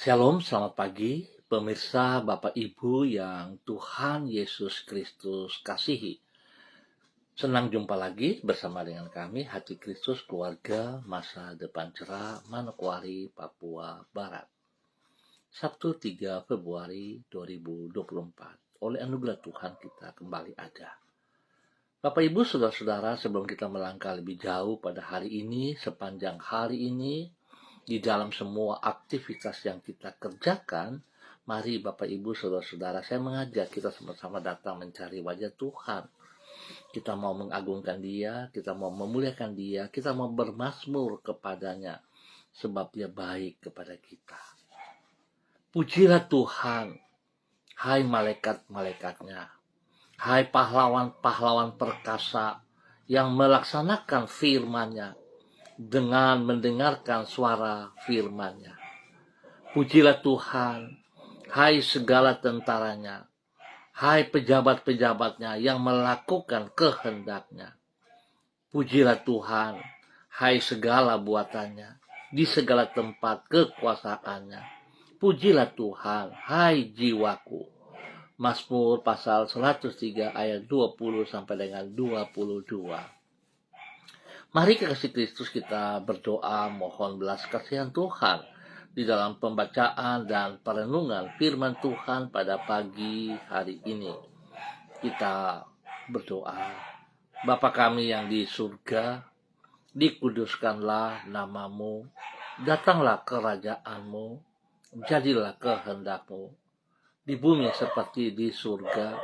Shalom, selamat pagi, pemirsa Bapak Ibu yang Tuhan Yesus Kristus kasihi. Senang jumpa lagi bersama dengan kami, Hati Kristus Keluarga Masa Depan Cerah, Manokwari, Papua Barat. Sabtu 3 Februari 2024. Oleh anugerah Tuhan kita kembali ada. Bapak Ibu, saudara-saudara, sebelum kita melangkah lebih jauh pada hari ini, sepanjang hari ini, di dalam semua aktivitas yang kita kerjakan, mari Bapak Ibu Saudara-saudara, saya mengajak kita sama-sama datang mencari wajah Tuhan. Kita mau mengagungkan Dia, kita mau memuliakan Dia, kita mau bermazmur kepadanya, sebab Dia baik kepada kita. Pujilah Tuhan, hai malaikat-malaikatnya, hai pahlawan-pahlawan perkasa yang melaksanakan firman-Nya, dengan mendengarkan suara firman-Nya. Pujilah Tuhan, hai segala tentaranya, hai pejabat-pejabatnya yang melakukan kehendak-Nya. Pujilah Tuhan, hai segala buatannya, di segala tempat kekuasaannya. Pujilah Tuhan, hai jiwaku. Mazmur pasal 103 ayat 20 sampai dengan 22. Mari kekasih Kristus kita berdoa mohon belas kasihan Tuhan di dalam pembacaan dan perenungan firman Tuhan pada pagi hari ini. Kita berdoa, Bapa kami yang di surga, dikuduskanlah namamu, datanglah kerajaanmu, jadilah kehendak-mu di bumi seperti di surga.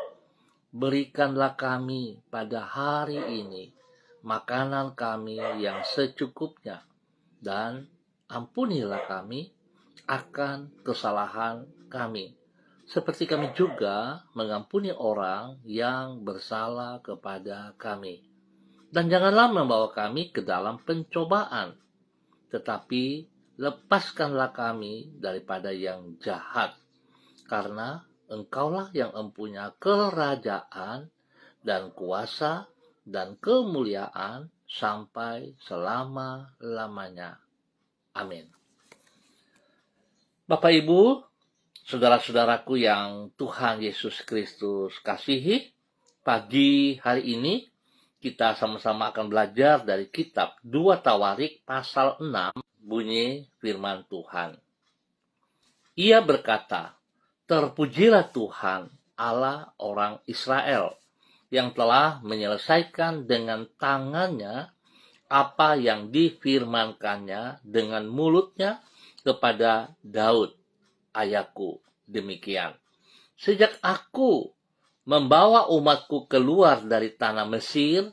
Berikanlah kami pada hari ini makanan kami yang secukupnya, dan ampunilah kami akan kesalahan kami, seperti kami juga mengampuni orang yang bersalah kepada kami. Dan janganlah membawa kami ke dalam pencobaan, tetapi lepaskanlah kami daripada yang jahat, karena Engkaulah yang mempunyai kerajaan dan kuasa dan kemuliaan sampai selama-lamanya. Amin. Bapak Ibu, saudara-saudaraku yang Tuhan Yesus Kristus kasihi, pagi hari ini kita sama-sama akan belajar dari kitab 2 Tawarik pasal 6, bunyi firman Tuhan. Ia berkata, "Terpujilah Tuhan, Allah orang Israel, yang telah menyelesaikan dengan tangannya apa yang difirmankannya dengan mulutnya kepada Daud, ayahku. Demikian, sejak aku membawa umatku keluar dari tanah Mesir,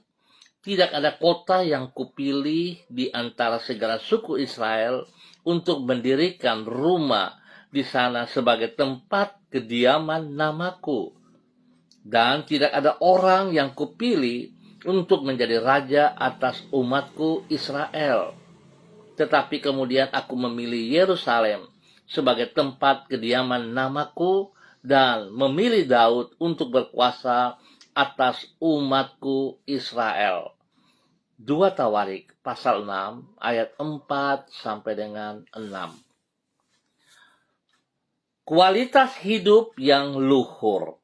tidak ada kota yang kupilih di antara segala suku Israel untuk mendirikan rumah di sana sebagai tempat kediaman namaku. Dan tidak ada orang yang kupilih untuk menjadi raja atas umatku Israel. Tetapi kemudian aku memilih Yerusalem sebagai tempat kediaman namaku dan memilih Daud untuk berkuasa atas umatku Israel." 2 Tawarik pasal 6 ayat 4 sampai dengan 6. Kualitas hidup yang luhur.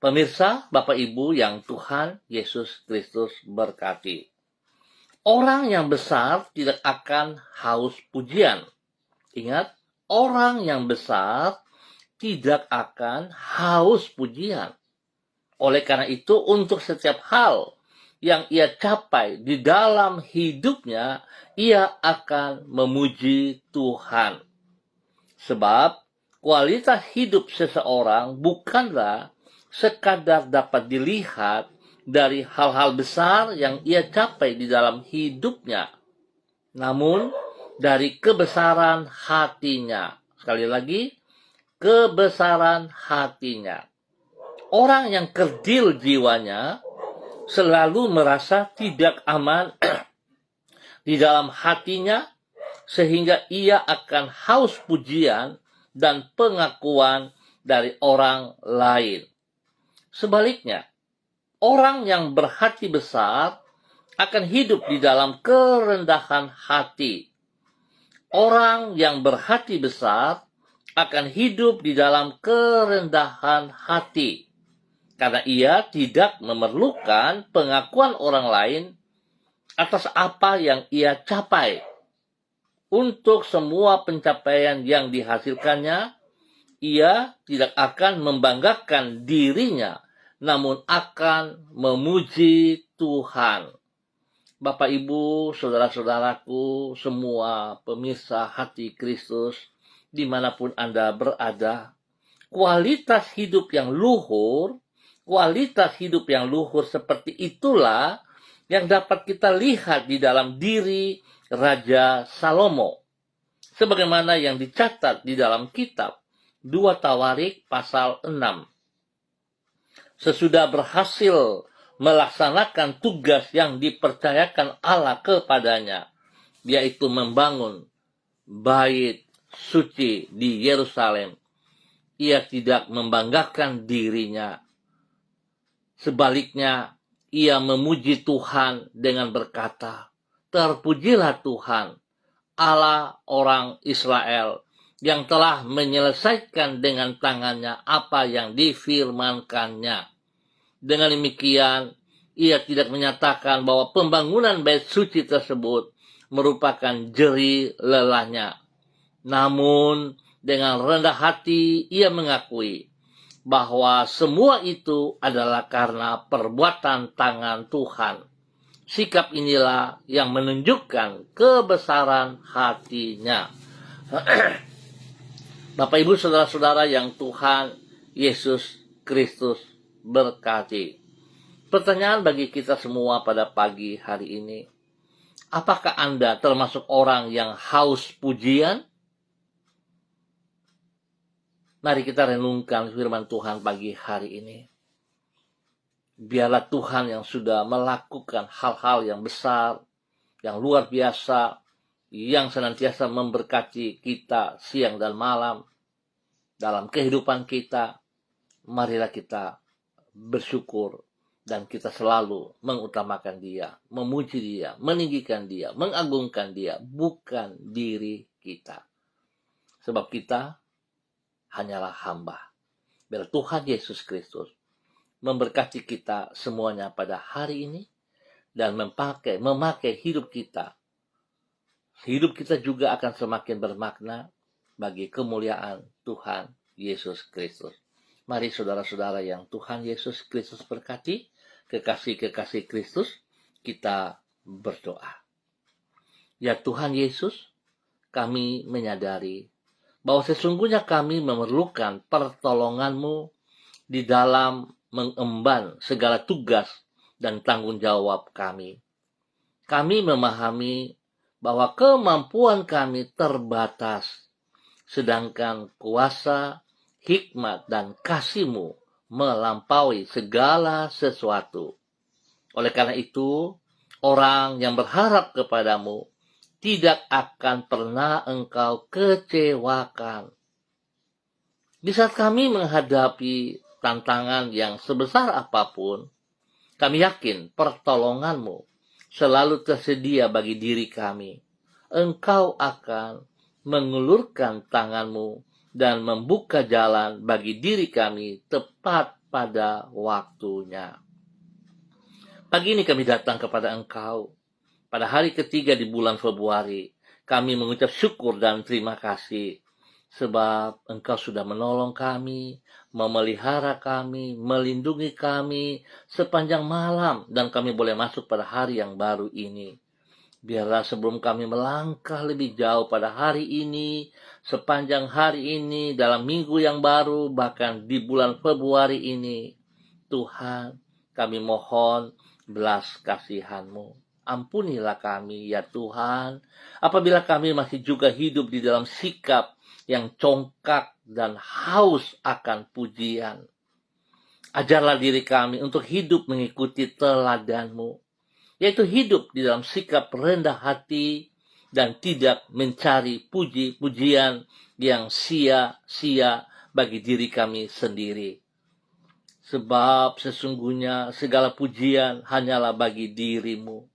Pemirsa, Bapak Ibu yang Tuhan Yesus Kristus berkati. Orang yang besar tidak akan haus pujian. Ingat, orang yang besar tidak akan haus pujian. Oleh karena itu, untuk setiap hal yang ia capai di dalam hidupnya, ia akan memuji Tuhan. Sebab kualitas hidup seseorang bukanlah sekadar dapat dilihat dari hal-hal besar yang ia capai di dalam hidupnya, namun dari kebesaran hatinya. Sekali lagi, kebesaran hatinya. Orang yang kerdil jiwanya selalu merasa tidak aman di dalam hatinya, sehingga ia akan haus pujian dan pengakuan dari orang lain. Sebaliknya, orang yang berhati besar akan hidup di dalam kerendahan hati. Orang yang berhati besar akan hidup di dalam kerendahan hati, karena ia tidak memerlukan pengakuan orang lain atas apa yang ia capai. Untuk semua pencapaian yang dihasilkannya, ia tidak akan membanggakan dirinya, namun akan memuji Tuhan. Bapak, Ibu, saudara-saudaraku, semua pemirsa hati Kristus, dimanapun Anda berada, kualitas hidup yang luhur seperti itulah yang dapat kita lihat di dalam diri Raja Salomo, sebagaimana yang dicatat di dalam kitab 2 Tawarik pasal 6. Sesudah berhasil melaksanakan tugas yang dipercayakan Allah kepadanya, yaitu membangun bait suci di Yerusalem, ia tidak membanggakan dirinya. Sebaliknya, ia memuji Tuhan dengan berkata, "Terpujilah Tuhan, Allah orang Israel, yang telah menyelesaikan dengan tangannya apa yang difirmankannya." Dengan demikian, ia tidak menyatakan bahwa pembangunan bait suci tersebut merupakan jerih lelahnya. Namun, dengan rendah hati ia mengakui bahwa semua itu adalah karena perbuatan tangan Tuhan. Sikap inilah yang menunjukkan kebesaran hatinya. Bapak, Ibu, saudara-saudara yang Tuhan Yesus Kristus berkati. Pertanyaan bagi kita semua pada pagi hari ini, apakah Anda termasuk orang yang haus pujian? Mari kita renungkan firman Tuhan pagi hari ini. Biarlah Tuhan yang sudah melakukan hal-hal yang besar, yang luar biasa, yang senantiasa memberkati kita siang dan malam dalam kehidupan kita. Marilah kita bersyukur dan kita selalu mengutamakan Dia, memuji Dia, meninggikan Dia, mengagungkan Dia, bukan diri kita. Sebab kita hanyalah hamba. Biar Tuhan Yesus Kristus memberkati kita semuanya pada hari ini dan memakai hidup kita. Hidup kita juga akan semakin bermakna bagi kemuliaan Tuhan Yesus Kristus. Mari saudara-saudara yang Tuhan Yesus Kristus berkati, kekasih-kekasih Kristus, kita berdoa. Ya Tuhan Yesus, kami menyadari bahwa sesungguhnya kami memerlukan pertolongan-Mu di dalam mengemban segala tugas dan tanggung jawab kami. Kami memahami bahwa kemampuan kami terbatas, sedangkan kuasa, hikmat, dan kasih-Mu melampaui segala sesuatu. Oleh karena itu, orang yang berharap kepadamu tidak akan pernah Engkau kecewakan. Di saat kami menghadapi tantangan yang sebesar apapun, kami yakin pertolongan-Mu selalu tersedia bagi diri kami. Engkau akan mengulurkan tangan-Mu dan membuka jalan bagi diri kami tepat pada waktunya. Pagi ini kami datang kepada Engkau. Pada hari ketiga di bulan Februari, kami mengucap syukur dan terima kasih. Sebab Engkau sudah menolong kami, memelihara kami, melindungi kami sepanjang malam, dan kami boleh masuk pada hari yang baru ini. Biarlah sebelum kami melangkah lebih jauh pada hari ini, sepanjang hari ini, dalam minggu yang baru, bahkan di bulan Februari ini, Tuhan, kami mohon belas kasihan-Mu. Ampunilah kami ya Tuhan, apabila kami masih juga hidup di dalam sikap yang congkak dan haus akan pujian. Ajarlah diri kami untuk hidup mengikuti teladan-Mu, yaitu hidup di dalam sikap rendah hati dan tidak mencari puji-pujian yang sia-sia bagi diri kami sendiri. Sebab sesungguhnya segala pujian hanyalah bagi diri-Mu.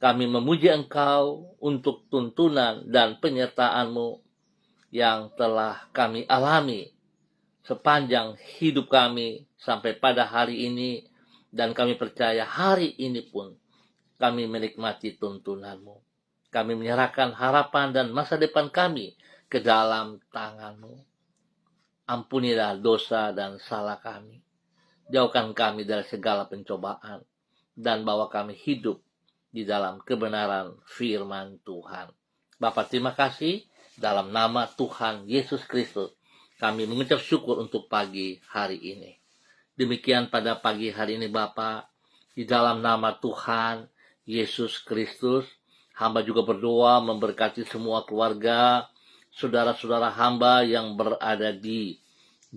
Kami memuji Engkau untuk tuntunan dan penyertaan-Mu. yang telah kami alami sepanjang hidup kami sampai pada hari ini, dan kami percaya hari ini pun kami menikmati tuntunan-Mu. Kami menyerahkan harapan dan masa depan kami ke dalam tangan-Mu. Ampunilah dosa dan salah kami. Jauhkan kami dari segala pencobaan, dan bawa kami hidup di dalam kebenaran firman Tuhan. Bapa, terima kasih, dalam nama Tuhan Yesus Kristus kami mengucap syukur untuk pagi hari ini. Demikian pada pagi hari ini Bapa, di dalam nama Tuhan Yesus Kristus, hamba juga berdoa memberkati semua keluarga, saudara-saudara hamba yang berada di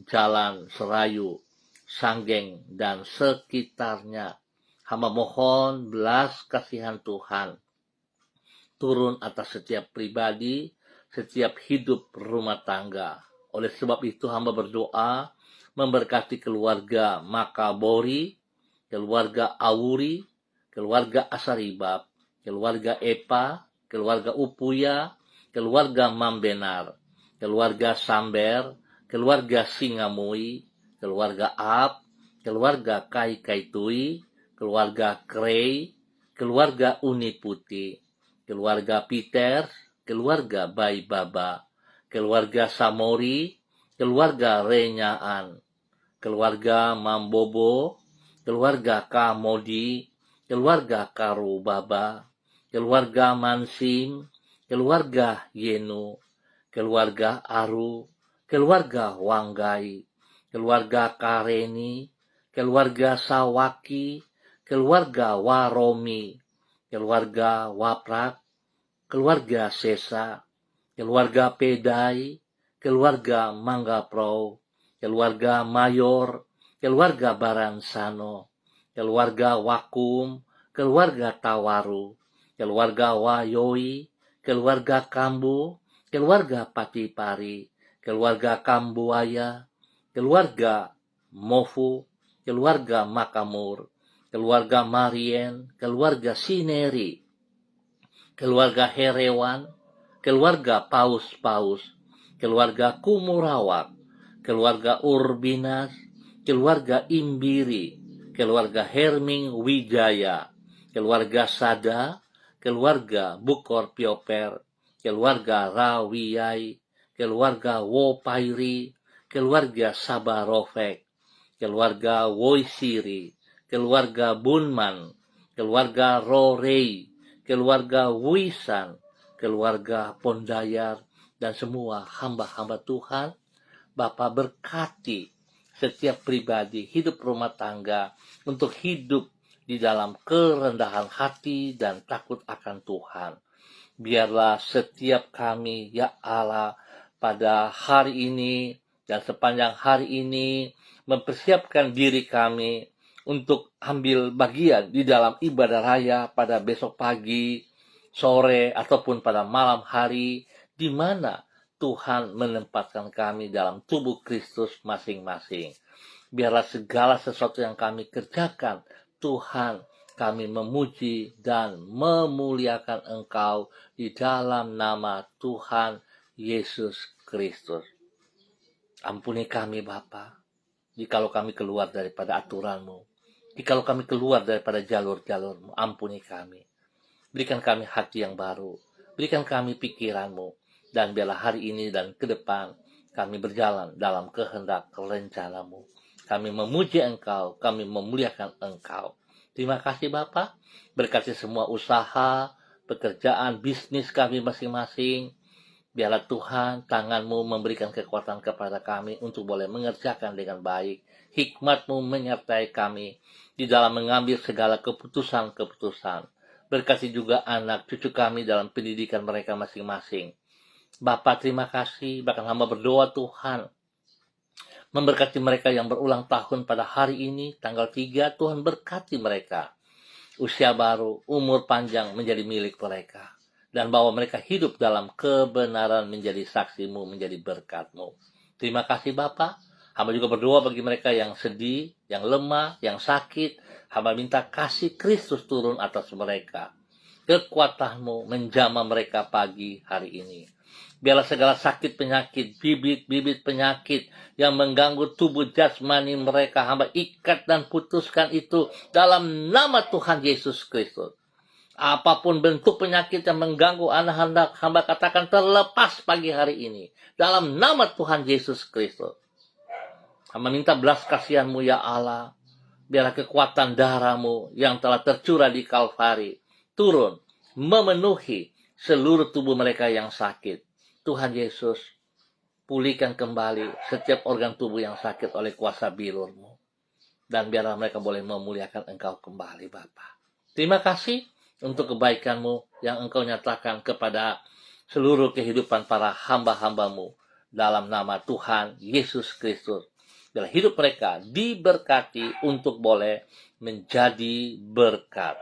Jalan Serayu, Sanggeng, dan sekitarnya. Hamba mohon belas kasihan Tuhan turun atas setiap pribadi, setiap hidup rumah tangga. Oleh sebab itu hamba berdoa memberkati keluarga Makabori, keluarga Awuri, keluarga Asaribab, keluarga Epa, keluarga Upuya, keluarga Mambenar, keluarga Samber, keluarga Singamui, keluarga Ab, keluarga Kai Kaitui, keluarga Krei, keluarga Uni Putih, keluarga Peter, keluarga Bai Baba, keluarga Samori, keluarga Renyaan, keluarga Mambobo, keluarga Kamodi, keluarga Karubaba, keluarga Mansim, keluarga Yenu, keluarga Aru, keluarga Wanggai, keluarga Kareni, keluarga Sawaki, keluarga Waromi, keluarga Waprak, keluarga Sesa, keluarga Pedai, keluarga Manggapro, keluarga Mayor, keluarga Baransano, keluarga Wakum, keluarga Tawaru, keluarga Wayoi, keluarga Kambu, keluarga Patipari, keluarga Kambuaya, keluarga Mofu, keluarga Makamur, keluarga Marien, keluarga Sineri, keluarga Herewan, keluarga Paus-Paus, keluarga Kumurawak, keluarga Urbinas, keluarga Imbiri, keluarga Herming Wijaya, keluarga Sada, keluarga Bukor Pioper, keluarga Rawiyai, keluarga Wopairi, keluarga Sabarofek, keluarga Woisiri, keluarga Bunman, keluarga Rorei, keluarga Wisan, keluarga Pondayar, dan semua hamba-hamba Tuhan. Bapa, berkati setiap pribadi hidup rumah tangga untuk hidup di dalam kerendahan hati dan takut akan Tuhan. Biarlah setiap kami, ya Allah, pada hari ini dan sepanjang hari ini mempersiapkan diri kami untuk ambil bagian di dalam ibadah raya pada besok pagi, sore, ataupun pada malam hari, di mana Tuhan menempatkan kami dalam tubuh Kristus masing-masing. Biarlah segala sesuatu yang kami kerjakan, Tuhan, kami memuji dan memuliakan Engkau di dalam nama Tuhan Yesus Kristus. Ampuni kami Bapa, jikalau kami keluar daripada aturan-Mu, jikalau kami keluar daripada jalur-jalur-Mu, ampuni kami. Berikan kami hati yang baru, berikan kami pikiran-Mu, dan biarlah hari ini dan ke depan kami berjalan dalam kehendak rencana-Mu. Kami memuji Engkau, kami memuliakan Engkau. Terima kasih Bapa, berkati semua usaha, pekerjaan, bisnis kami masing-masing. Biarlah Tuhan, tangan-Mu memberikan kekuatan kepada kami untuk boleh mengerjakan dengan baik. Hikmat-Mu menyertai kami di dalam mengambil segala keputusan-keputusan. Berkati juga anak cucu kami dalam pendidikan mereka masing-masing. Bapa, terima kasih, bahkan hamba berdoa Tuhan, memberkati mereka yang berulang tahun pada hari ini, tanggal 3, Tuhan berkati mereka. Usia baru, umur panjang menjadi milik mereka. Dan bawa mereka hidup dalam kebenaran menjadi saksi-Mu, menjadi berkat-Mu. Terima kasih Bapa. Hamba juga berdoa bagi mereka yang sedih, yang lemah, yang sakit. Hamba minta kasih Kristus turun atas mereka. Kekuatan-Mu menjamah mereka pagi hari ini. Biarlah segala sakit penyakit, bibit-bibit penyakit yang mengganggu tubuh jasmani mereka, hamba ikat dan putuskan itu dalam nama Tuhan Yesus Kristus. Apapun bentuk penyakit yang mengganggu anak-anak, hamba katakan terlepas pagi hari ini. Dalam nama Tuhan Yesus Kristus. Hamba minta belas kasihan-Mu ya Allah. Biarlah kekuatan darah-Mu yang telah tercurah di Kalvari turun, memenuhi seluruh tubuh mereka yang sakit. Tuhan Yesus, pulihkan kembali setiap organ tubuh yang sakit oleh kuasa bilur-Mu. Dan biarlah mereka boleh memuliakan Engkau kembali, Bapa. Terima kasih untuk kebaikan-Mu yang Engkau nyatakan kepada seluruh kehidupan para hamba-hamba-Mu. Dalam nama Tuhan Yesus Kristus. Biarlah hidup mereka diberkati untuk boleh menjadi berkat.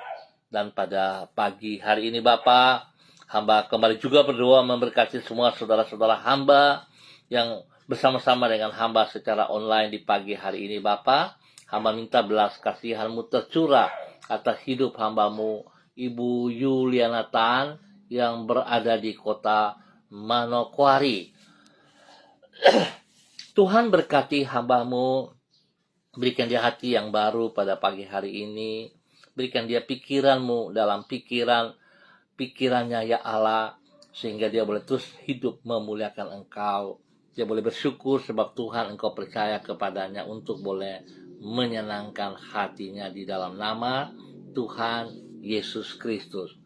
Dan pada pagi hari ini, Bapa, hamba kembali juga berdoa memberkati semua saudara-saudara hamba yang bersama-sama dengan hamba secara online di pagi hari ini, Bapa. Hamba minta belas kasihan-Mu tercurah atas hidup hamba-Mu, Ibu Yuliana Tan, yang berada di kota Manokwari. Tuhan berkati hamba-Mu, berikan dia hati yang baru pada pagi hari ini. Berikan dia pikiran-Mu dalam pikirannya ya Allah, sehingga dia boleh terus hidup memuliakan Engkau. Dia boleh bersyukur sebab Tuhan Engkau percaya kepadanya untuk boleh menyenangkan hatinya di dalam nama Tuhan Yesus Kristus.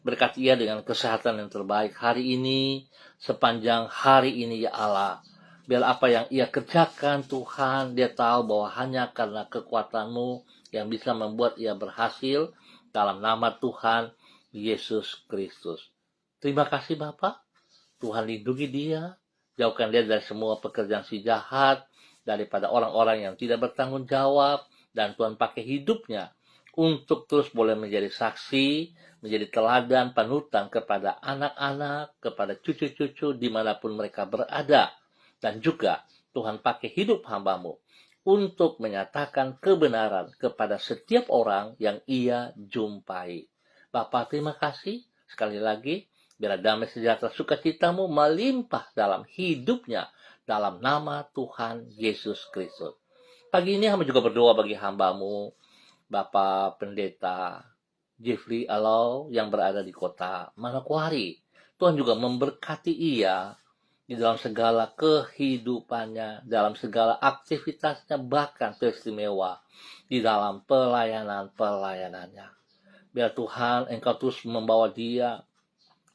Berkati ia dengan kesehatan yang terbaik hari ini, sepanjang hari ini ya Allah. Biar apa yang ia kerjakan Tuhan, dia tahu bahwa hanya karena kekuatan-Mu yang bisa membuat ia berhasil dalam nama Tuhan Yesus Kristus. Terima kasih Bapak. Tuhan lindungi dia. Jauhkan dia dari semua pekerjaan si jahat, daripada orang-orang yang tidak bertanggung jawab. Dan Tuhan pakai hidupnya untuk terus boleh menjadi saksi, menjadi teladan, panutan kepada anak-anak, kepada cucu-cucu dimanapun mereka berada. Dan juga Tuhan pakai hidup hamba-Mu untuk menyatakan kebenaran kepada setiap orang yang ia jumpai. Bapak terima kasih sekali lagi. Biar damai sejahtera sukacita-Mu melimpah dalam hidupnya. Dalam nama Tuhan Yesus Kristus. Pagi ini hamba juga berdoa bagi hamba-Mu, Bapak Pendeta Jeffrey Alau yang berada di kota Manokwari. Tuhan juga memberkati ia di dalam segala kehidupannya, dalam segala aktivitasnya, bahkan teristimewa di dalam pelayanan-pelayanannya. Biar Tuhan Engkau terus membawa dia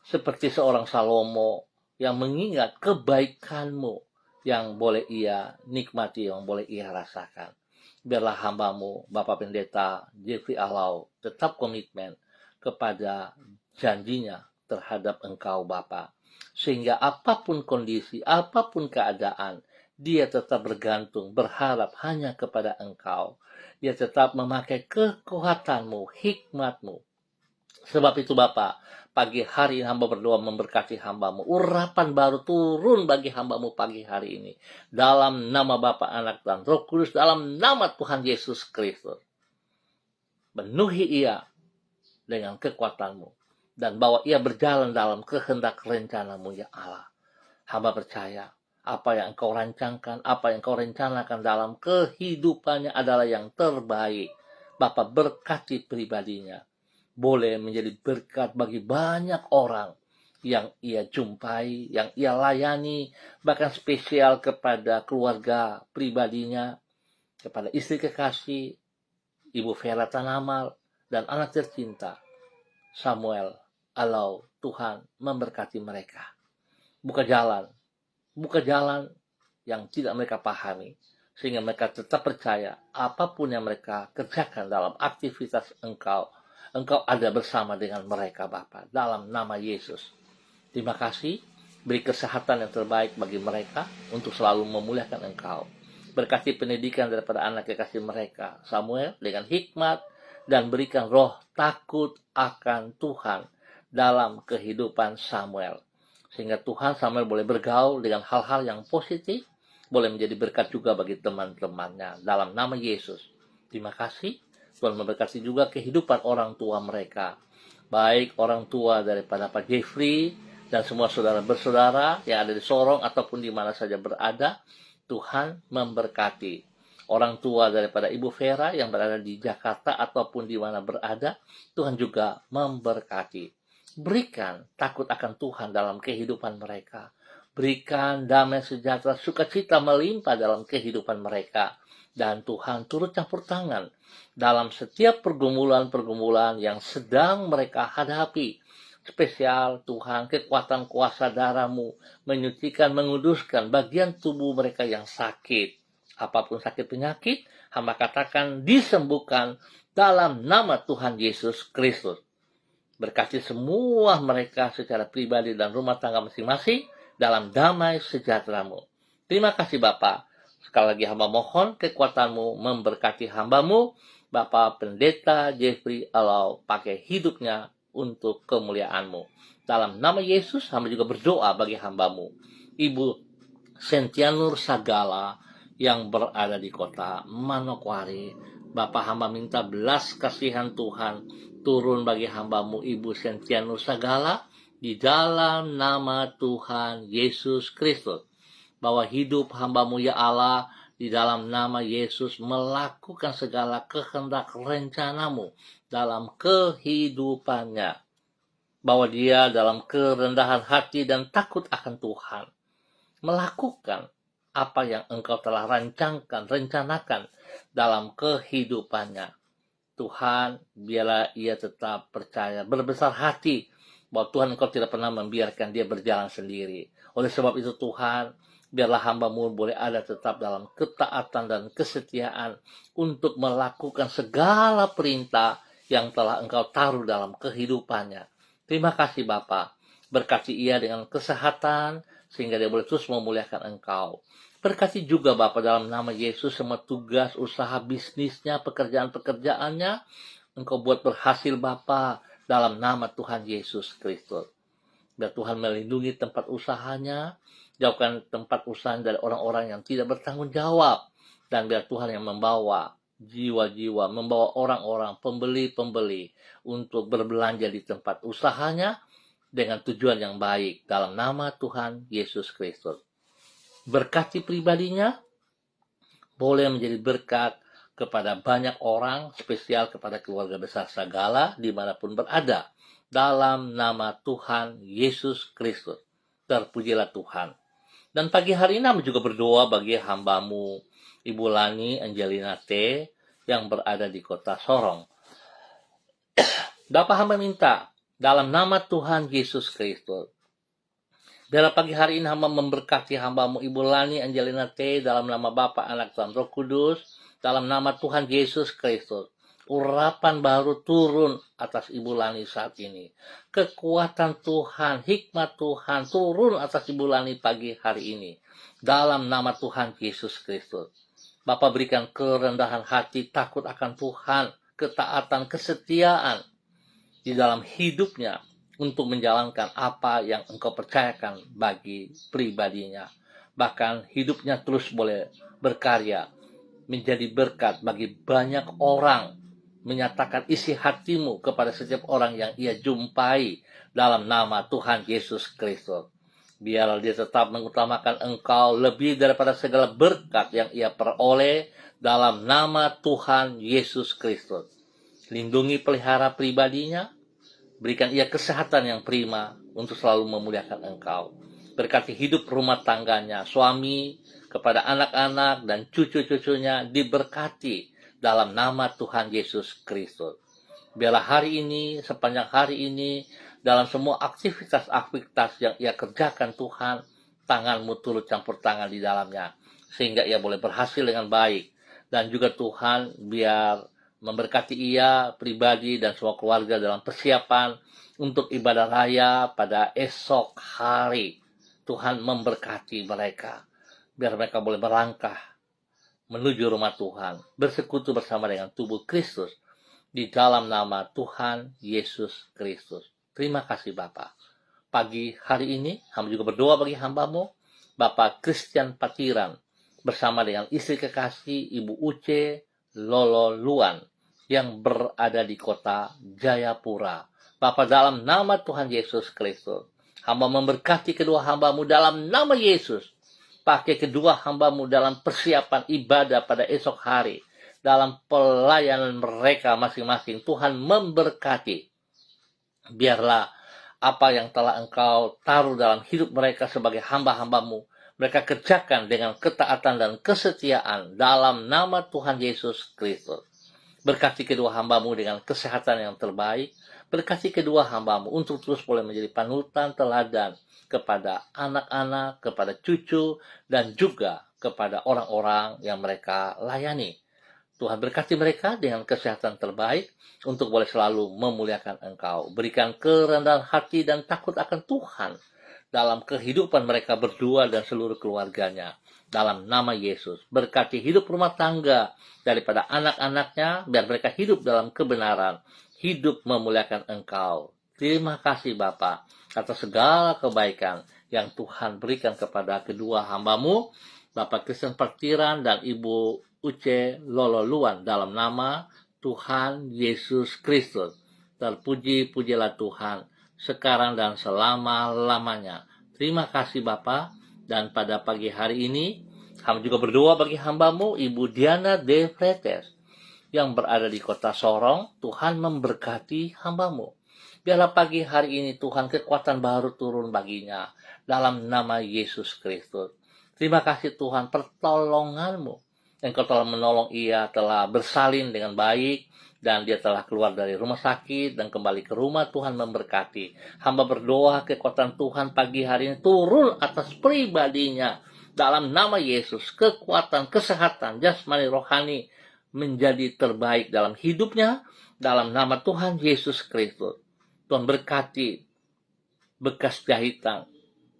seperti seorang Salomo yang mengingat kebaikan-Mu yang boleh ia nikmati, yang boleh ia rasakan. Biarlah hamba-Mu, Bapak Pendeta Jeffrey Alau, tetap komitmen kepada janjinya terhadap Engkau Bapa. Sehingga apapun kondisi, apapun keadaan, dia tetap bergantung, berharap hanya kepada Engkau. Dia tetap memakai kekuatan-Mu, hikmat-Mu. Sebab itu Bapa, pagi hari ini hamba berdoa memberkati hamba-Mu. Urapan baru turun bagi hamba-Mu pagi hari ini. Dalam nama Bapa, Anak, dan Roh Kudus, dalam nama Tuhan Yesus Kristus. Penuhi ia dengan kekuatan-Mu. Dan bawa ia berjalan dalam kehendak rencana-Mu ya Allah. Hamba percaya apa yang Engkau rancangkan, apa yang Engkau rencanakan dalam kehidupannya adalah yang terbaik. Bapa berkati pribadinya. Boleh menjadi berkat bagi banyak orang yang ia jumpai, yang ia layani, bahkan spesial kepada keluarga pribadinya, kepada istri kekasih, Ibu Vera Tanamal, dan anak tercinta, Samuel Alau. Tuhan memberkati mereka. Buka jalan yang tidak mereka pahami, sehingga mereka tetap percaya apapun yang mereka kerjakan dalam aktivitas Engkau ada bersama dengan mereka Bapa. Dalam nama Yesus. Terima kasih. Beri kesehatan yang terbaik bagi mereka untuk selalu memuliakan Engkau. Berkati pendidikan daripada anak kekasih mereka, Samuel, dengan hikmat, dan berikan roh takut akan Tuhan dalam kehidupan Samuel. Sehingga Tuhan Samuel boleh bergaul dengan hal-hal yang positif, boleh menjadi berkat juga bagi teman-temannya. Dalam nama Yesus. Terima kasih. Tuhan memberkati juga kehidupan orang tua mereka. Baik orang tua daripada Pak Jeffrey dan semua saudara bersaudara yang ada di Sorong ataupun di mana saja berada. Tuhan memberkati. Orang tua daripada Ibu Vera yang berada di Jakarta ataupun di mana berada, Tuhan juga memberkati. Berikan takut akan Tuhan dalam kehidupan mereka. Berikan damai sejahtera, sukacita melimpah dalam kehidupan mereka. Dan Tuhan turut campur tangan dalam setiap pergumulan-pergumulan yang sedang mereka hadapi. Spesial Tuhan, kekuatan kuasa darah-Mu menyucikan, menguduskan bagian tubuh mereka yang sakit. Apapun sakit penyakit, hamba katakan disembuhkan dalam nama Tuhan Yesus Kristus. Berkati semua mereka secara pribadi dan rumah tangga masing-masing dalam damai sejahtera-Mu. Terima kasih Bapa. Sekali lagi hamba mohon kekuatan-Mu memberkati hamba-Mu, Bapak Pendeta Jeffrey Alau, pakai hidupnya untuk kemuliaan-Mu. Dalam nama Yesus, hamba juga berdoa bagi hamba-Mu, Ibu Sentianur Sagala yang berada di kota Manokwari. Bapak hamba minta belas kasihan Tuhan turun bagi hamba-Mu, Ibu Sentianur Sagala, di dalam nama Tuhan Yesus Kristus. Bahwa hidup hamba-Mu ya Allah, di dalam nama Yesus melakukan segala kehendak rencana-Mu dalam kehidupannya. Bahwa dia dalam kerendahan hati dan takut akan Tuhan melakukan apa yang Engkau telah rancangkan, rencanakan dalam kehidupannya. Tuhan, biarlah ia tetap percaya, berbesar hati bahwa Tuhan Engkau tidak pernah membiarkan dia berjalan sendiri. Oleh sebab itu Tuhan, biarlah hamba-Mu boleh ada tetap dalam ketaatan dan kesetiaan untuk melakukan segala perintah yang telah Engkau taruh dalam kehidupannya. Terima kasih Bapa. Berkati ia dengan kesehatan sehingga dia boleh terus memuliakan Engkau. Berkati juga Bapa dalam nama Yesus semua tugas, usaha, bisnisnya, pekerjaan-pekerjaannya. Engkau buat berhasil Bapa dalam nama Tuhan Yesus Kristus. Biar Tuhan melindungi tempat usahanya, jauhkan tempat usaha dari orang-orang yang tidak bertanggung jawab. Dan biar Tuhan yang membawa jiwa-jiwa, membawa orang-orang, pembeli-pembeli untuk berbelanja di tempat usahanya dengan tujuan yang baik dalam nama Tuhan Yesus Kristus. Berkati pribadinya, boleh menjadi berkat kepada banyak orang, spesial kepada keluarga besar Sagala dimanapun berada. Dalam nama Tuhan Yesus Kristus. Terpujilah Tuhan. Dan pagi hari ini kami juga berdoa bagi hamba-Mu, Ibu Lani Angelina T. yang berada di kota Sorong. Bapak hamba minta, dalam nama Tuhan Yesus Kristus, dalam pagi hari ini hamba memberkati hamba-Mu Ibu Lani Angelina T. dalam nama Bapa, Anak, dan Roh Kudus, dalam nama Tuhan Yesus Kristus. Urapan baru turun atas Ibu Lani saat ini. Kekuatan Tuhan, hikmat Tuhan turun atas Ibu Lani pagi hari ini. Dalam nama Tuhan Yesus Kristus. Bapak berikan kerendahan hati, takut akan Tuhan, ketaatan, kesetiaan di dalam hidupnya untuk menjalankan apa yang Engkau percayakan bagi pribadinya. Bahkan hidupnya terus boleh berkarya, menjadi berkat bagi banyak orang, menyatakan isi hati-Mu kepada setiap orang yang ia jumpai dalam nama Tuhan Yesus Kristus. Biarlah dia tetap mengutamakan Engkau lebih daripada segala berkat yang ia peroleh dalam nama Tuhan Yesus Kristus. Lindungi pelihara pribadinya, berikan ia kesehatan yang prima untuk selalu memuliakan Engkau. Berkati hidup rumah tangganya, suami, kepada anak-anak dan cucu-cucunya diberkati dalam nama Tuhan Yesus Kristus. Biarlah hari ini, sepanjang hari ini, dalam semua aktivitas-aktivitas yang ia kerjakan Tuhan, tangan-Mu turut campur tangan di dalamnya, sehingga ia boleh berhasil dengan baik. Dan juga Tuhan biar memberkati ia pribadi dan semua keluarga dalam persiapan untuk ibadah raya pada esok hari. Tuhan memberkati mereka, biar mereka boleh berlangkah menuju rumah Tuhan, bersekutu bersama dengan tubuh Kristus di dalam nama Tuhan Yesus Kristus. Terima kasih Bapa. Pagi hari ini hamba juga berdoa bagi hamba-Mu, Bapak Christian Patiran, bersama dengan istri kekasih Ibu Uce Lolo Luan, yang berada di kota Jayapura. Bapak dalam nama Tuhan Yesus Kristus, Hamba memberkati kedua hamba-Mu dalam nama Yesus. Pakai kedua hamba-Mu dalam persiapan ibadah pada esok hari. Dalam pelayanan mereka masing-masing. Tuhan memberkati. Biarlah apa yang telah Engkau taruh dalam hidup mereka sebagai hamba-hamba-Mu, mereka kerjakan dengan ketaatan dan kesetiaan dalam nama Tuhan Yesus Kristus. Berkati kedua hamba-Mu dengan kesehatan yang terbaik. Berkati kedua hamba-Mu untuk terus boleh menjadi panutan teladan kepada anak-anak, kepada cucu, dan juga kepada orang-orang yang mereka layani. Tuhan berkati mereka dengan kesehatan terbaik untuk boleh selalu memuliakan Engkau. Berikan kerendahan hati dan takut akan Tuhan dalam kehidupan mereka berdua dan seluruh keluarganya. Dalam nama Yesus, berkati hidup rumah tangga daripada anak-anaknya, biar mereka hidup dalam kebenaran, hidup memuliakan Engkau. Terima kasih Bapa atas segala kebaikan yang Tuhan berikan kepada kedua hamba-Mu, Bapak Kristen Partiran dan Ibu Uce Lololuan, dalam nama Tuhan Yesus Kristus. Terpuji-pujilah Tuhan sekarang dan selama-lamanya. Terima kasih Bapa. Dan pada pagi hari ini, kami juga berdoa bagi hamba-Mu, Ibu Diana De Fretes, yang berada di kota Sorong. Tuhan memberkati hamba-Mu. Biarlah pagi hari ini Tuhan kekuatan baru turun baginya, dalam nama Yesus Kristus. Terima kasih Tuhan pertolongan-Mu. Engkau telah menolong ia, telah bersalin dengan baik, dan dia telah keluar dari rumah sakit dan kembali ke rumah. Tuhan memberkati. Hamba berdoa kekuatan Tuhan pagi hari ini turun atas pribadinya. Dalam nama Yesus, kekuatan, kesehatan, jasmani, rohani menjadi terbaik dalam hidupnya. Dalam nama Tuhan Yesus Kristus. Tuhan berkati bekas jahitan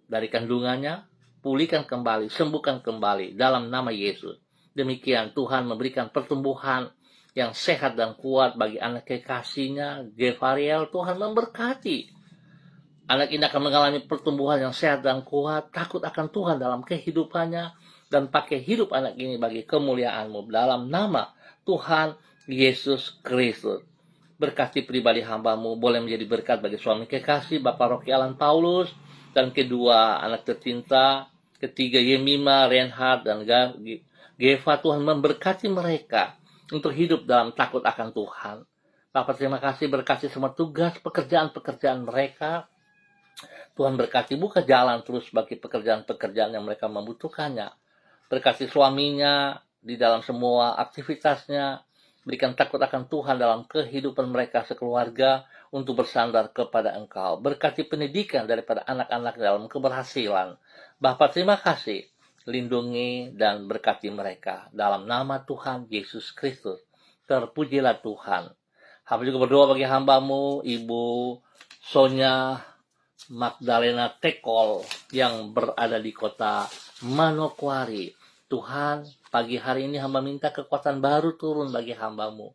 dari kandungannya. Pulihkan kembali, sembuhkan kembali dalam nama Yesus. Demikian Tuhan memberikan pertumbuhan yang sehat dan kuat bagi anak kekasihnya, Gevariel. Tuhan memberkati. Anak ini akan mengalami pertumbuhan yang sehat dan kuat, takut akan Tuhan dalam kehidupannya, dan pakai hidup anak ini bagi kemuliaan-Mu dalam nama Tuhan Yesus Kristus. Berkati pribadi hamba-Mu, boleh menjadi berkat bagi suami kekasih, Bapak Rocky Alan Paulus, dan kedua anak tercinta, ketiga Yemima, Reinhard, dan Geva. Tuhan memberkati mereka untuk hidup dalam takut akan Tuhan. Bapak terima kasih, berkati semua tugas, pekerjaan-pekerjaan mereka. Tuhan berkati, buka jalan terus bagi pekerjaan-pekerjaan yang mereka membutuhkannya. Berkati suaminya di dalam semua aktivitasnya. Berikan takut akan Tuhan dalam kehidupan mereka sekeluarga untuk bersandar kepada Engkau. Berkati pendidikan daripada anak-anak dalam keberhasilan. Bapak terima kasih. Lindungi dan berkati mereka dalam nama Tuhan Yesus Kristus. Terpujilah Tuhan. Hamba juga berdoa bagi hamba-Mu, Ibu Sonya Magdalena Tekol, yang berada di kota Manokwari. Tuhan, pagi hari ini hamba minta kekuatan baru turun bagi hamba-Mu,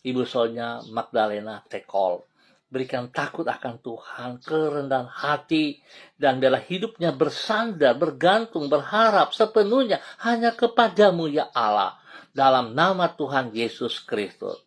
Ibu Sonya Magdalena Tekol. Berikan takut akan Tuhan, kerendahan hati, dan biarlah hidupnya bersandar, bergantung, berharap sepenuhnya hanya kepadamu ya Allah. Dalam nama Tuhan Yesus Kristus.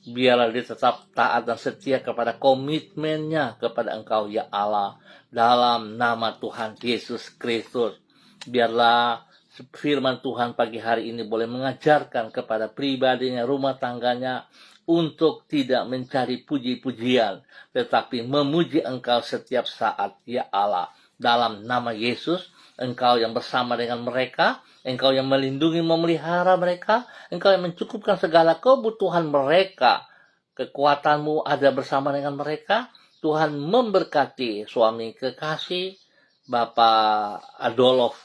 Biarlah dia tetap taat dan setia kepada komitmennya kepada Engkau ya Allah. Dalam nama Tuhan Yesus Kristus. Biarlah firman Tuhan pagi hari ini boleh mengajarkan kepada pribadinya, rumah tangganya, untuk tidak mencari puji-pujian, tetapi memuji Engkau setiap saat ya Allah. Dalam nama Yesus, Engkau yang bersama dengan mereka, Engkau yang melindungi, memelihara mereka, Engkau yang mencukupkan segala kebutuhan mereka. Kekuatan-Mu ada bersama dengan mereka. Tuhan memberkati suami kekasih, Bapak Adolf,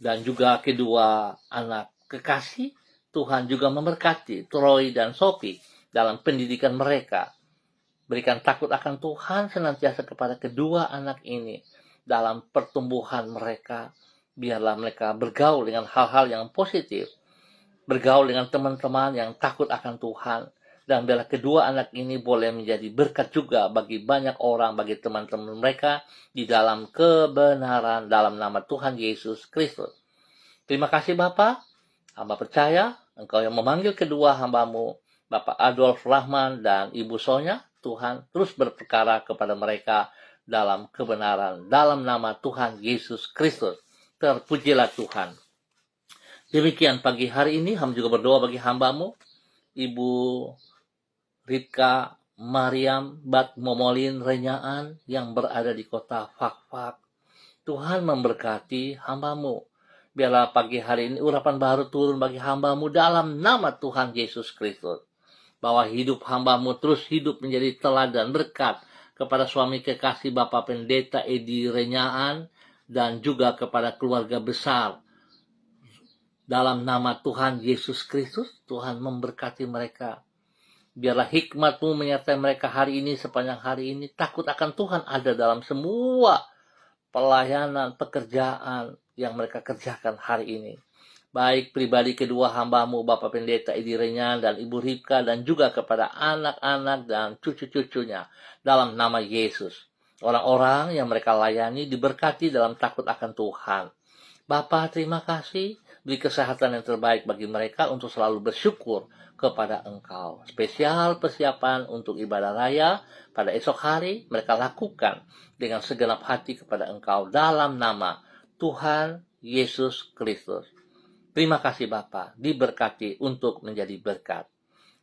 dan juga kedua anak kekasih. Tuhan juga memberkati Troy dan Sophie dalam pendidikan mereka. Berikan takut akan Tuhan senantiasa kepada kedua anak ini dalam pertumbuhan mereka. Biarlah mereka bergaul dengan hal-hal yang positif. Bergaul dengan teman-teman yang takut akan Tuhan. Dan biarlah kedua anak ini boleh menjadi berkat juga bagi banyak orang, bagi teman-teman mereka di dalam kebenaran dalam nama Tuhan Yesus Kristus. Terima kasih Bapak. Hamba percaya Engkau yang memanggil kedua hamba-Mu, Bapak Adolf Rahman dan Ibu Sonya. Tuhan terus berperkara kepada mereka dalam kebenaran. Dalam nama Tuhan Yesus Kristus. Terpujilah Tuhan. Demikian pagi hari ini, hamba juga berdoa bagi hambamu, Ibu Rika Mariam Bat Momolin Renyaan yang berada di kota Fakfak. Tuhan memberkati hambamu. Biarlah pagi hari ini urapan baru turun bagi hambamu dalam nama Tuhan Yesus Kristus. Bahwa hidup hambamu terus hidup menjadi teladan berkat kepada suami kekasih Bapak Pendeta Edi Renyaan dan juga kepada keluarga besar. Dalam nama Tuhan Yesus Kristus, Tuhan memberkati mereka. Biarlah hikmat-Mu menyertai mereka hari ini, sepanjang hari ini. Takut akan Tuhan ada dalam semua pelayanan, pekerjaan yang mereka kerjakan hari ini. Baik pribadi kedua hambamu, Bapak Pendeta Edi Renyaan dan Ibu Ripka, dan juga kepada anak-anak dan cucu-cucunya. Dalam nama Yesus. Orang-orang yang mereka layani diberkati dalam takut akan Tuhan. Bapa, terima kasih. Beri kesehatan yang terbaik bagi mereka untuk selalu bersyukur kepada Engkau. Spesial persiapan untuk ibadah raya pada esok hari mereka lakukan dengan segenap hati kepada Engkau dalam nama Tuhan Yesus Kristus. Terima kasih Bapa, diberkati untuk menjadi berkat.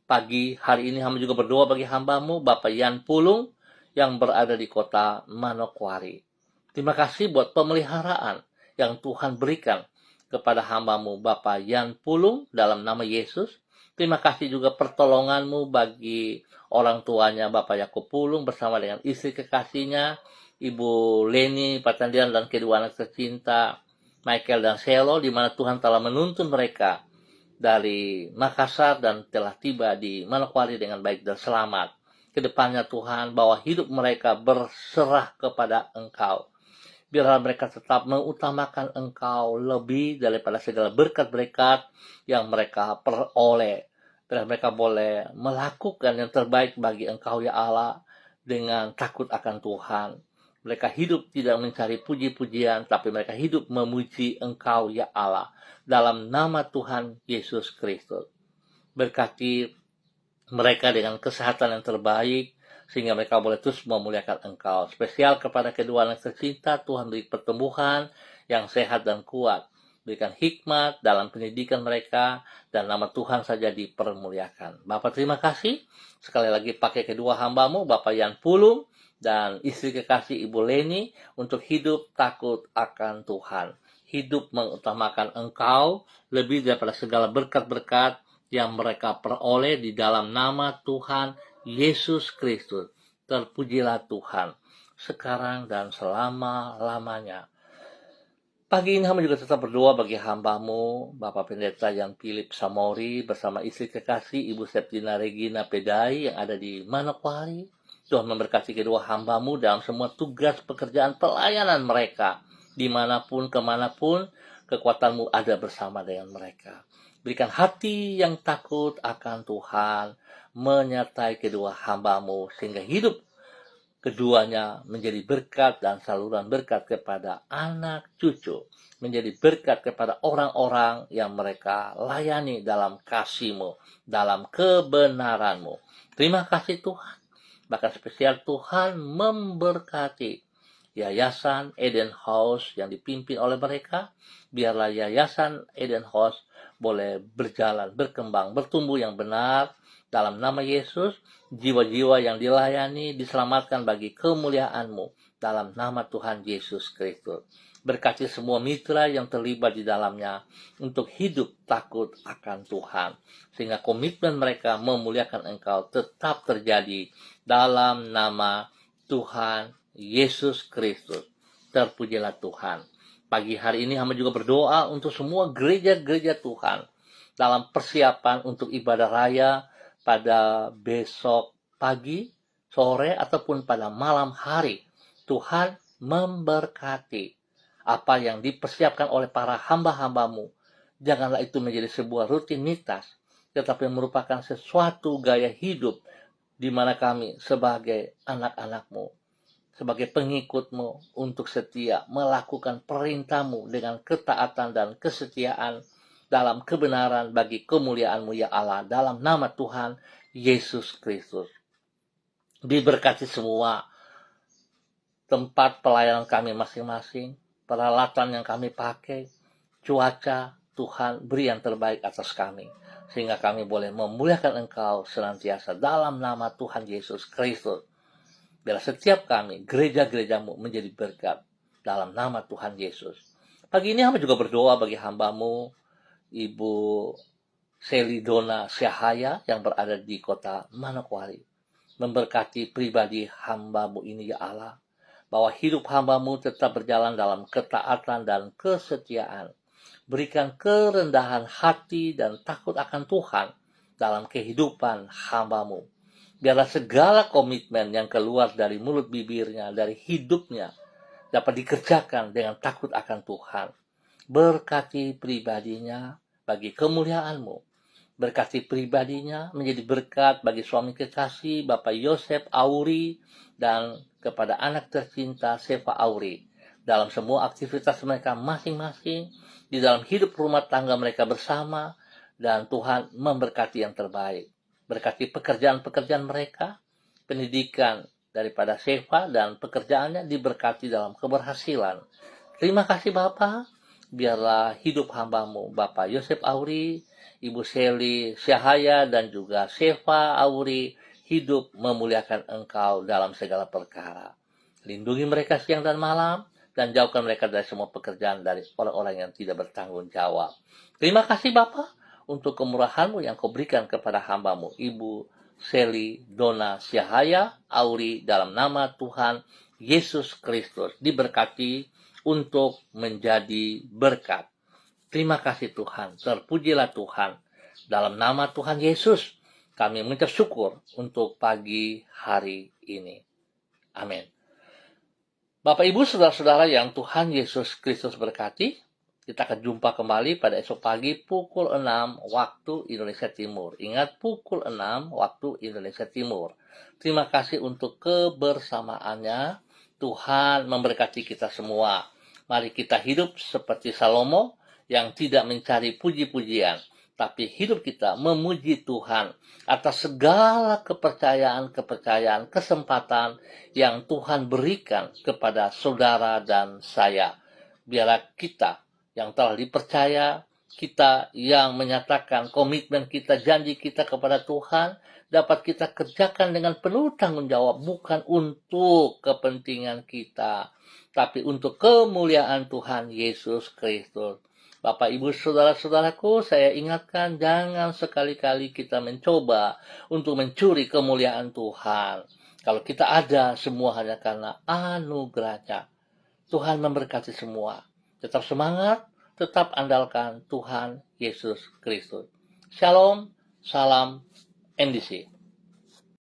Pagi hari ini hamba juga berdoa bagi hambamu, Bapak Yan Pulung yang berada di kota Manokwari. Terima kasih buat pemeliharaan yang Tuhan berikan kepada hambamu Bapak Yan Pulung dalam nama Yesus. Terima kasih juga pertolonganmu bagi orang tuanya Bapak Yakub Pulung bersama dengan istri kekasihnya, Ibu Leni Patandian dan kedua anak tercinta Michael dan Selo, di mana Tuhan telah menuntun mereka dari Makassar dan telah tiba di Manokwari dengan baik dan selamat. Kedepannya Tuhan, bahwa hidup mereka berserah kepada Engkau. Biarlah mereka tetap mengutamakan Engkau lebih daripada segala berkat-berkat yang mereka peroleh. Biarlah mereka boleh melakukan yang terbaik bagi Engkau ya Allah dengan takut akan Tuhan. Mereka hidup tidak mencari puji-pujian, tapi mereka hidup memuji Engkau ya Allah. Dalam nama Tuhan Yesus Kristus. Berkati mereka dengan kesehatan yang terbaik, sehingga mereka boleh terus memuliakan Engkau. Spesial kepada kedua anak tercinta, Tuhan beri pertumbuhan yang sehat dan kuat. Berikan hikmat dalam pendidikan mereka, dan nama Tuhan saja dipermuliakan. Bapak terima kasih. Sekali lagi pakai kedua hambamu, Bapak Yan Pulung, dan istri kekasih Ibu Leni, untuk hidup takut akan Tuhan. Hidup mengutamakan Engkau, lebih daripada segala berkat-berkat yang mereka peroleh di dalam nama Tuhan Yesus Kristus. Terpujilah Tuhan, sekarang dan selama-lamanya. Pagi ini hamba juga tetap berdoa bagi hambamu, Bapak Pendeta Yan Philip Samori, bersama istri kekasih Ibu Septina Regina Pedai yang ada di Manokwari. Tuhan memberkati kedua hambamu dalam semua tugas pekerjaan pelayanan mereka. Dimanapun, kemanapun, kekuatanmu ada bersama dengan mereka. Berikan hati yang takut akan Tuhan, menyertai kedua hambamu, sehingga hidup keduanya menjadi berkat dan saluran berkat kepada anak cucu. Menjadi berkat kepada orang-orang yang mereka layani dalam kasih-Mu, dalam kebenaran-Mu. Terima kasih Tuhan. Bahkan spesial Tuhan memberkati Yayasan Eden House yang dipimpin oleh mereka. Biarlah Yayasan Eden House boleh berjalan, berkembang, bertumbuh yang benar. Dalam nama Yesus, jiwa-jiwa yang dilayani diselamatkan bagi kemuliaan-Mu. Dalam nama Tuhan Yesus Kristus. Berkati semua mitra yang terlibat di dalamnya untuk hidup takut akan Tuhan. Sehingga komitmen mereka memuliakan Engkau tetap terjadi dalam nama Tuhan Yesus Kristus. Terpujilah Tuhan. Pagi hari ini hamba juga berdoa untuk semua gereja-gereja Tuhan dalam persiapan untuk ibadah raya pada besok pagi, sore, ataupun pada malam hari. Tuhan memberkati apa yang dipersiapkan oleh para hamba-hambamu. Janganlah itu menjadi sebuah rutinitas, tetapi merupakan sesuatu gaya hidup di mana kami sebagai anak-anak-Mu, sebagai pengikut-Mu, untuk setia melakukan perintah-Mu dengan ketaatan dan kesetiaan dalam kebenaran bagi kemuliaan-Mu ya Allah, dalam nama Tuhan Yesus Kristus. Diberkati semua tempat pelayanan kami masing-masing, peralatan yang kami pakai, cuaca, Tuhan beri yang terbaik atas kami, sehingga kami boleh memuliakan Engkau senantiasa dalam nama Tuhan Yesus Kristus. Biarlah setiap kami, gereja-gerejamu menjadi berkat dalam nama Tuhan Yesus. Pagi ini hamba juga berdoa bagi hambamu, Ibu Selidona Syahaya yang berada di kota Manokwari. Memberkati pribadi hambamu ini ya Allah, bahwa hidup hambamu tetap berjalan dalam ketaatan dan kesetiaan. Berikan kerendahan hati dan takut akan Tuhan dalam kehidupan hambamu. Biarlah segala komitmen yang keluar dari mulut bibirnya, dari hidupnya, dapat dikerjakan dengan takut akan Tuhan. Berkati pribadinya bagi kemuliaan-Mu. Berkati pribadinya menjadi berkat bagi suami kekasih Bapak Yosef Auri dan kepada anak tercinta Seva Auri dalam semua aktivitas mereka masing-masing, di dalam hidup rumah tangga mereka bersama, dan Tuhan memberkati yang terbaik. Berkati pekerjaan-pekerjaan mereka, pendidikan daripada Seva dan pekerjaannya diberkati dalam keberhasilan. Terima kasih Bapa, biarlah hidup hambamu Bapak Yosef Auri, Ibu Seli Syahaya dan juga Seva Auri hidup memuliakan Engkau dalam segala perkara. Lindungi mereka siang dan malam, dan jauhkan mereka dari semua pekerjaan dari orang-orang yang tidak bertanggung jawab. Terima kasih Bapa untuk kemurahan-Mu yang Kau berikan kepada hamba-Mu, Ibu Seli Dona Syahaya Auri, dalam nama Tuhan Yesus Kristus. Diberkati untuk menjadi berkat. Terima kasih Tuhan, terpujilah Tuhan. Dalam nama Tuhan Yesus, kami mengucap syukur untuk pagi hari ini. Amin. Bapak Ibu Saudara-saudara yang Tuhan Yesus Kristus berkati, kita akan jumpa kembali pada esok pagi pukul 6 waktu Indonesia Timur. Ingat, pukul 6 waktu Indonesia Timur. Terima kasih untuk kebersamaannya. Tuhan memberkati kita semua. Mari kita hidup seperti Salomo yang tidak mencari puji-pujian, tapi hidup kita memuji Tuhan atas segala kepercayaan, kesempatan yang Tuhan berikan kepada saudara dan saya. Biarlah kita yang telah dipercaya, kita yang menyatakan komitmen kita, janji kita kepada Tuhan, dapat kita kerjakan dengan penuh tanggung jawab, bukan untuk kepentingan kita, tapi untuk kemuliaan Tuhan Yesus Kristus. Bapak, Ibu, Saudara-saudaraku, saya ingatkan jangan sekali-kali kita mencoba untuk mencuri kemuliaan Tuhan. Kalau kita ada, semua hanya karena anugerahnya. Tuhan memberkati semua. Tetap semangat, tetap andalkan Tuhan Yesus Kristus. Shalom, salam NDC.